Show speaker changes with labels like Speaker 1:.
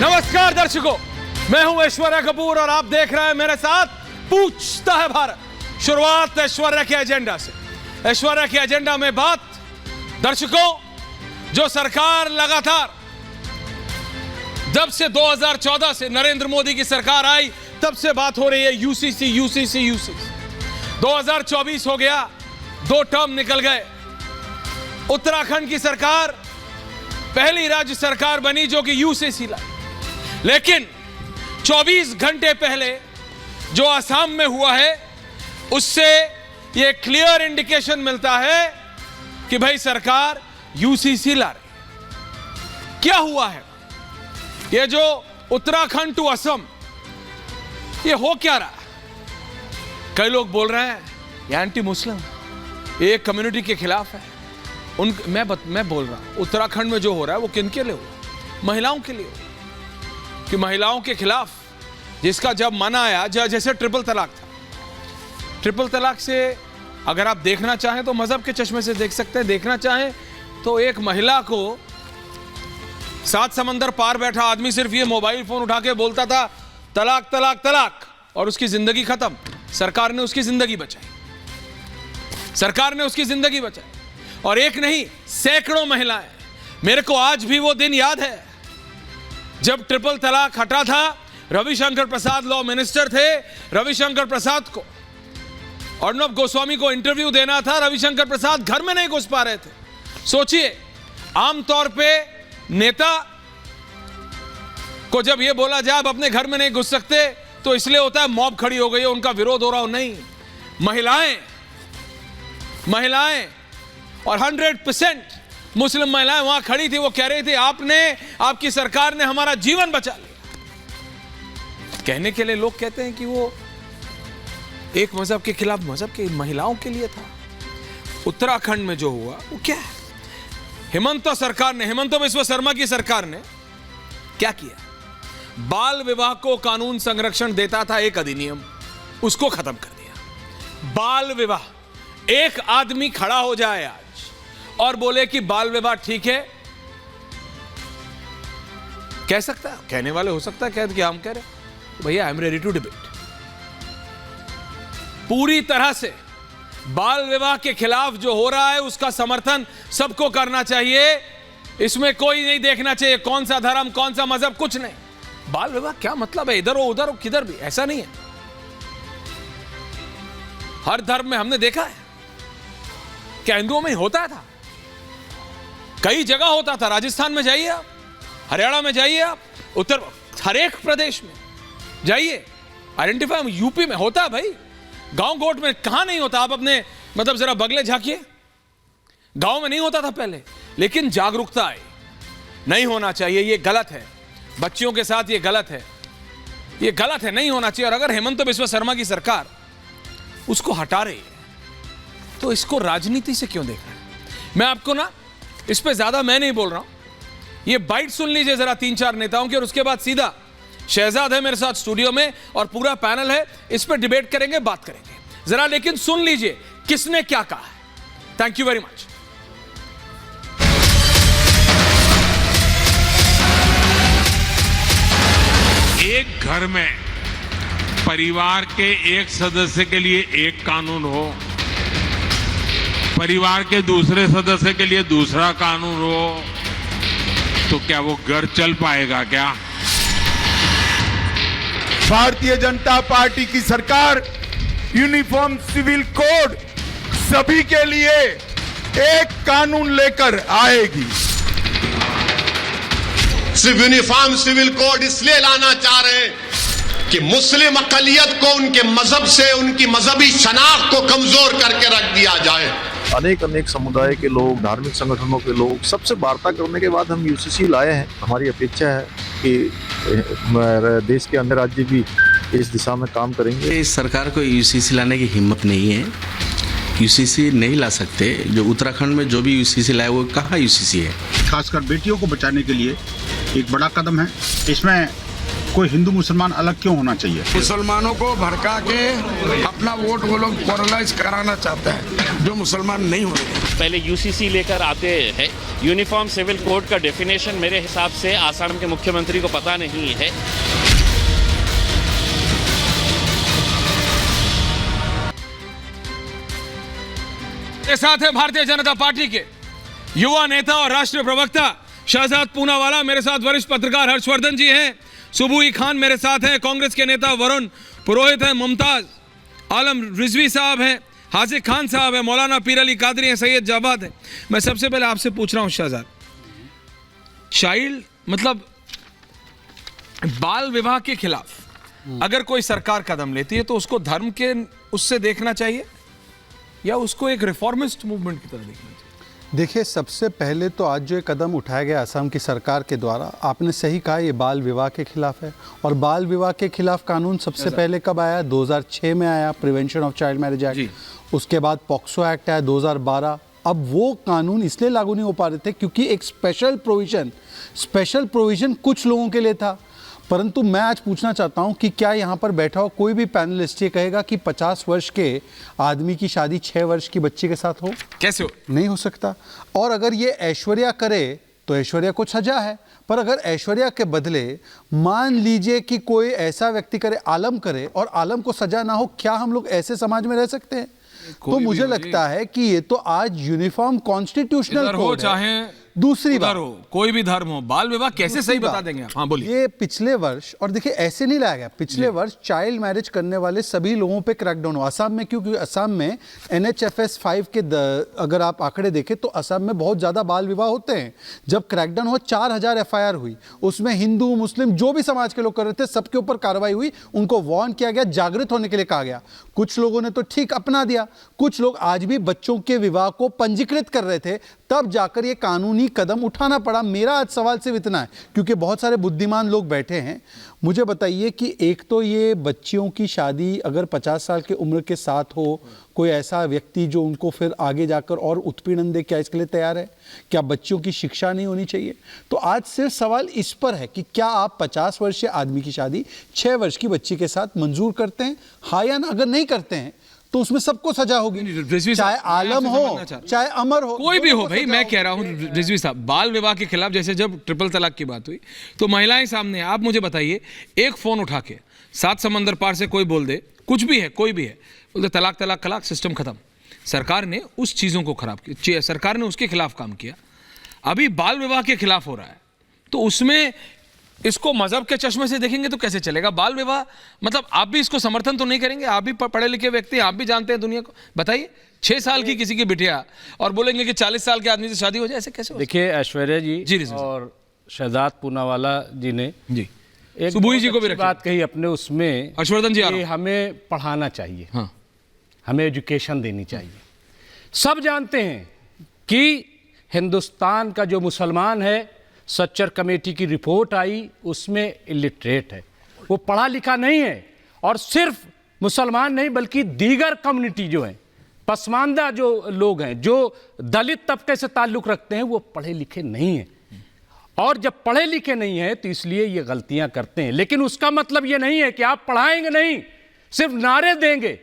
Speaker 1: नमस्कार दर्शकों, मैं हूं ऐश्वर्या कपूर और आप देख रहे हैं मेरे साथ पूछता है भारत। शुरुआत ऐश्वर्या के एजेंडा से। ऐश्वर्या के एजेंडा में बात, दर्शकों, जो सरकार लगातार जब से 2014 से नरेंद्र मोदी की सरकार आई तब से बात हो रही है यूसीसी यूसीसी यूसीसी। 2024 हो गया, 2 टर्म निकल गए। उत्तराखंड की सरकार पहली राज्य सरकार बनी जो कि यूसीसी लाई, लेकिन 24 घंटे पहले जो असम में हुआ है उससे यह क्लियर इंडिकेशन मिलता है कि भाई सरकार यूसीसी ला रही। क्या हुआ है? ये जो उत्तराखंड टू असम, ये हो क्या रहा है? कई लोग बोल रहे हैं ये एंटी मुस्लिम, एक कम्युनिटी के खिलाफ है। मैं बोल रहा हूं उत्तराखंड में जो हो रहा है वो किन के लिए हुआ? महिलाओं के लिए हुआ। कि महिलाओं के खिलाफ जिसका जब मना आया, जैसे ट्रिपल तलाक था, ट्रिपल तलाक से अगर आप देखना चाहें तो मजहब के चश्मे से देख सकते हैं, देखना चाहें तो एक महिला को 7 समंदर पार बैठा आदमी सिर्फ ये मोबाइल फोन उठा के बोलता था तलाक तलाक तलाक, और उसकी जिंदगी खत्म। सरकार ने उसकी जिंदगी बचाई, सरकार ने उसकी जिंदगी बचाई। और एक नहीं, सैकड़ों महिलाएं। मेरे को आज भी वो दिन याद है जब ट्रिपल तलाक हटा था। रविशंकर प्रसाद लॉ मिनिस्टर थे। रविशंकर प्रसाद को, अर्णब गोस्वामी को इंटरव्यू देना था, रविशंकर प्रसाद घर में नहीं घुस पा रहे थे। सोचिए, आमतौर पे नेता को जब यह बोला जाए आप अपने घर में नहीं घुस सकते तो इसलिए होता है मॉब खड़ी हो गई है, उनका विरोध हो रहा हो। नहीं, महिलाएं और 100% मुस्लिम महिलाएं वहां खड़ी थी। वो कह रही थी आपकी सरकार ने हमारा जीवन बचा लिया। कहने के लिए लोग कहते हैं कि वो एक मजहब के खिलाफ, मजहब के महिलाओं के लिए था। उत्तराखंड में जो हुआ वो क्या है? हिमंत बिस्वा शर्मा की सरकार ने क्या किया? बाल विवाह को कानून संरक्षण देता था एक अधिनियम, उसको खत्म कर दिया। बाल विवाह, एक आदमी खड़ा हो जाए आज और बोले कि बाल विवाह ठीक है, कह सकता है, कहने वाले हो सकता है कह कि हम कह रहे भैया I am ready to debate. पूरी तरह से बाल विवाह के खिलाफ जो हो रहा है उसका समर्थन सबको करना चाहिए। इसमें कोई नहीं देखना चाहिए कौन सा धर्म, कौन सा मजहब, कुछ नहीं। बाल विवाह क्या मतलब है? इधर हो उधर हो किधर भी, ऐसा नहीं है। हर धर्म में हमने देखा है। क्या हिंदुओं में होता था? कई जगह होता था। राजस्थान में जाइए आप, हरियाणा में जाइए आप, हर एक प्रदेश में जाइए, आइडेंटिफाई। यूपी में होता है भाई, गांव गोट में कहां नहीं होता? आप अपने मतलब जरा बगले झांकिए, गांव में नहीं होता था पहले, लेकिन जागरूकता आई। नहीं होना चाहिए, ये गलत है, बच्चियों के साथ ये गलत है, ये गलत है, नहीं होना चाहिए। और अगर हिमंत बिस्वा शर्मा की सरकार उसको हटा रही है तो इसको राजनीति से क्यों देखना है? मैं आपको ना इस पे ज्यादा मैं नहीं बोल रहा हूं, ये बाइट सुन लीजिए जरा 3-4 नेताओं की, और उसके बाद सीधा शहजाद है मेरे साथ स्टूडियो में और पूरा पैनल है, इस पे डिबेट करेंगे, बात करेंगे जरा। लेकिन सुन लीजिए किसने क्या कहा है। Thank you very much.
Speaker 2: एक घर में परिवार के एक सदस्य के लिए एक कानून हो, परिवार के दूसरे सदस्य के लिए दूसरा कानून हो, तो क्या वो घर चल पाएगा क्या?
Speaker 3: भारतीय जनता पार्टी की सरकार यूनिफॉर्म सिविल कोड सभी के लिए एक कानून लेकर आएगी।
Speaker 4: सिर्फ यूनिफॉर्म सिविल कोड इसलिए लाना चाह रहे हैं कि मुस्लिम अकलियत को उनके मजहब से, उनकी मजहबी शनाख्त को कमजोर करके रख दिया जाए।
Speaker 5: अनेक समुदाय के लोग, धार्मिक संगठनों के लोग, सबसे वार्ता करने के बाद हम यूसीसी लाए हैं। हमारी अपेक्षा है कि देश के अन्य राज्य भी इस दिशा में काम करेंगे।
Speaker 6: इस सरकार को यूसीसी लाने की हिम्मत नहीं है, यूसीसी नहीं ला सकते। जो उत्तराखंड में जो भी यूसीसी लाए वो कहाँ यूसीसी है?
Speaker 7: खासकर बेटियों को बचाने के लिए एक बड़ा कदम है। इसमें कोई हिंदू मुसलमान अलग क्यों होना चाहिए?
Speaker 8: मुसलमानों को भड़का के अपना वोट वो लोग पोलराइज कराना चाहते हैं, जो मुसलमान नहीं होंगे। पहले यूसीसी लेकर आते हैं। यूनिफॉर्म सिविल कोड का डेफिनेशन मेरे हिसाब से आसाम के मुख्यमंत्री को पता नहीं है।
Speaker 1: के साथ है भारतीय जनता पार्टी के युवा नेता और राष्ट्रीय प्रवक्ता शहजाद पूनावाला, मेरे साथ वरिष्ठ पत्रकार हर्षवर्धन जी हैं, सुबुई खान मेरे साथ हैं, कांग्रेस के नेता वरुण पुरोहित हैं, मुमताज आलम रिजवी साहब हैं, हाजिक खान साहब हैं, मौलाना पीर अली कादरी हैं, सैयद जाबाद हैं। मैं सबसे पहले आपसे पूछ रहा हूं शहजाद, चाइल्ड मतलब बाल विवाह के खिलाफ अगर कोई सरकार कदम लेती है तो उसको धर्म के उससे देखना चाहिए या उसको एक रिफॉर्मिस्ट मूवमेंट की तरह देखना चाहिए?
Speaker 9: देखिए, सबसे पहले तो आज जो ये कदम उठाया गया असम की सरकार के द्वारा, आपने सही कहा, ये बाल विवाह के खिलाफ है। और बाल विवाह के खिलाफ कानून सबसे पहले कब आया? 2006 में आया, prevention of child marriage act. उसके बाद पॉक्सो एक्ट आया 2012। अब वो कानून इसलिए लागू नहीं हो पा रहे थे क्योंकि एक स्पेशल प्रोविजन कुछ लोगों के लिए था। परंतु मैं आज पूछना चाहता हूं कि क्या यहाँ पर बैठा हो कोई भी पैनलिस्ट ये कहेगा कि 50 वर्ष के आदमी की शादी 6 वर्ष की बच्ची के साथ हो? कैसे हो? नहीं हो सकता। और अगर ये ऐश्वर्या करे तो ऐश्वर्या को सजा है, पर अगर ऐश्वर्या के बदले मान लीजिए कि कोई ऐसा व्यक्ति करे, आलम करे, और आलम को सजा ना हो, क्या हम लोग ऐसे समाज में रह सकते हैं? तो मुझे लगता है कि ये तो आज यूनिफॉर्म कॉन्स्टिट्यूशनल कोड है, चाहे दूसरी बात हो, कोई भी धर्म हो, बाल विवाह कैसे सही बता देंगे आप? हाँ बोलिए। ये पिछले वर्ष, और देखिए ऐसे नहीं लाया गया, पिछले वर्ष चाइल्ड मैरिज करने वाले सभी लोगों पे क्रैकडाउन हुआ। असम में क्योंकि असम में NHFS 5 के अगर आप आंकड़े देखें तो असम में बहुत ज़्यादा बाल विवाह होते हैं। जब क्रैकडाउन हुआ 4000 FIR हुई, उसमें हिंदू मुस्लिम जो भी समाज के लोग कर रहे थे सबके ऊपर कार्रवाई हुई, उनको वार्न किया गया, जागृत होने के लिए कहा गया। कुछ लोगों ने तो ठीक अपना दिया, कुछ लोग आज भी बच्चों के विवाह को पंजीकृत कर रहे थे, तब जाकर ये कानूनी कदम उठाना पड़ा। मेरा आज सवाल सिर्फ इतना है, क्योंकि बहुत सारे बुद्धिमान लोग बैठे हैं, मुझे बताइए कि एक तो ये बच्चियों की शादी अगर 50 साल की उम्र के साथ हो, कोई ऐसा व्यक्ति जो उनको फिर आगे जाकर और उत्पीड़न दे, क्या इसके लिए तैयार है? क्या बच्चियों की शिक्षा नहीं होनी चाहिए? तो आज सिर्फ सवाल इस पर है कि क्या आप 50 वर्षीय आदमी की शादी 6 वर्ष की बच्ची के साथ मंजूर करते हैं, हाँ या ना? अगर नहीं करते हैं तो उसमें सबको सजा होगी, चाहे आलम हो चाहे अमर हो, कोई भी हो। भाई मैं कह रहा हूं रिजवी साहब, बाल विवाह के खिलाफ जैसे जब ट्रिपल तलाक की बात हुई तो महिलाएं सामने, आप मुझे बताइए, एक फोन उठा के 7 समंदर पार से कोई बोल दे, कुछ भी है, कोई भी है, बोलते तलाक तलाक तलाक, सिस्टम खत्म। सरकार ने उस चीजों को खराब किया, सरकार ने उसके खिलाफ काम किया। अभी बाल विवाह के खिलाफ हो रहा है, तो उसमें इसको मजहब के चश्मे से देखेंगे तो कैसे चलेगा? बाल विवाह मतलब आप भी इसको समर्थन तो नहीं करेंगे? आप भी पढ़े लिखे व्यक्ति, आप भी जानते हैं दुनिया को, बताइए 6 साल की किसी की बिटिया और बोलेंगे कि 40 साल के आदमी से शादी हो जाए, ऐसे कैसे? देखिए
Speaker 10: ऐश्वर्या जी और शहजाद पूनावाला जी ने
Speaker 1: जी
Speaker 10: एक
Speaker 1: सुबुई जी को भी
Speaker 10: बात कही अपने उसमें,
Speaker 1: हर्षवर्धन जी,
Speaker 10: हमें पढ़ाना चाहिए,
Speaker 1: हाँ,
Speaker 10: हमें एजुकेशन देनी चाहिए। सब जानते हैं कि हिंदुस्तान का जो मुसलमान है, सच्चर कमेटी की रिपोर्ट आई उसमें इलिटरेट है, वो पढ़ा लिखा नहीं है। और सिर्फ मुसलमान नहीं बल्कि दीगर कम्युनिटी जो हैं, पसमानदा जो लोग हैं, जो दलित तबके से ताल्लुक़ रखते हैं, वो पढ़े लिखे नहीं हैं। और जब पढ़े लिखे नहीं हैं तो इसलिए ये गलतियां करते हैं। लेकिन उसका मतलब ये नहीं है कि आप पढ़ाएंगे नहीं, सिर्फ नारे देंगे